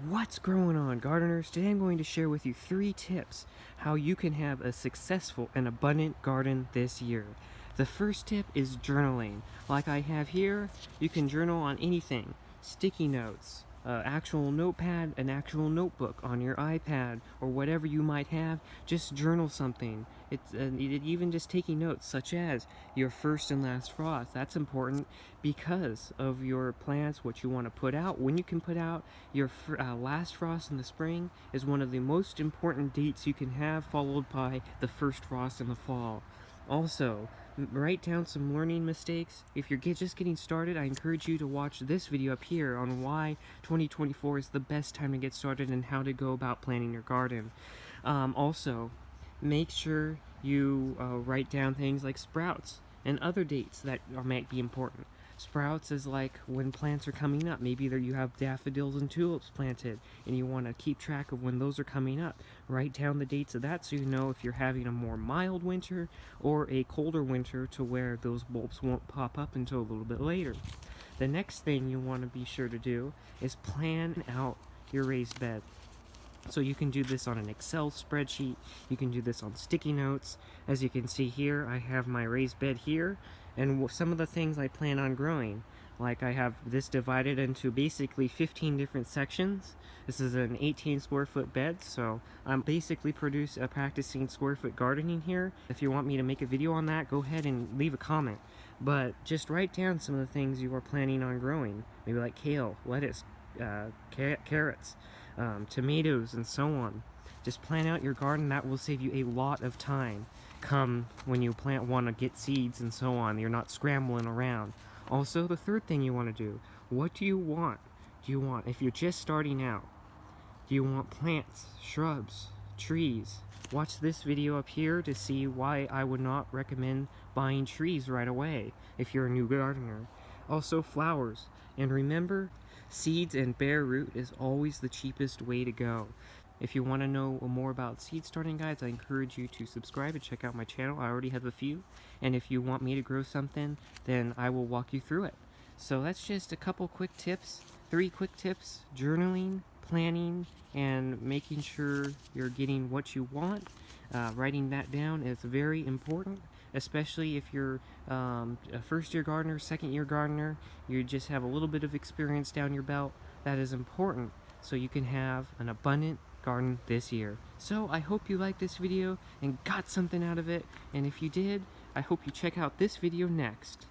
What's going on, gardeners? Today I'm going to share with you 3 tips how you can have a successful and abundant garden this year. The first tip is journaling. Like I have here, you can journal on anything. Sticky notes, actual notepad, an actual notebook on your iPad, or whatever you might have. Just journal something. It's even just taking notes, such as your first and last frost. That's important because of your plants, what you want to put out. When you can put out your last frost in the spring is one of the most important dates you can have, followed by the first frost in the fall. Also, write down some learning mistakes. If you're just getting started, I encourage you to watch this video up here on why 2024 is the best time to get started and how to go about planning your garden. Also, make sure you write down things like sprouts and other dates that might be important. Sprouts is like when plants are coming up. Maybe there you have daffodils and tulips planted and you want to keep track of when those are coming up. Write down the dates of that so you know if you're having a more mild winter or a colder winter to where those bulbs won't pop up until a little bit later. The next thing you want to be sure to do is plan out your raised bed. So you can do this on an Excel spreadsheet, you can do this on sticky notes. As you can see here, I have my raised bed here, and some of the things I plan on growing. Like I have this divided into basically 15 different sections. This is an 18 square foot bed, so I'm basically practicing square foot gardening here. If you want me to make a video on that, go ahead and leave a comment. But just write down some of the things you are planning on growing. Maybe like kale, lettuce, carrots, tomatoes, and so on. Just plan out your garden. That will save you a lot of time come when you want to get seeds and so on. You're not scrambling around. Also, the third thing you want to do, what do you want? If you're just starting out, do you want plants, shrubs, trees? Watch this video up here to see why I would not recommend buying trees right away if you're a new gardener. Also, flowers. And remember, seeds and bare root is always the cheapest way to go. If you want to know more about seed starting guides, I encourage you to subscribe and check out my channel. I already have a few. And if you want me to grow something, then I will walk you through it. So that's just a couple quick tips, 3 quick tips: journaling, planning, and making sure you're getting what you want. Writing that down is very important, especially if you're a first-year gardener, second-year gardener. You just have a little bit of experience down your belt. That is important so you can have an abundant garden this year. So I hope you liked this video and got something out of it, and if you did, I hope you check out this video next.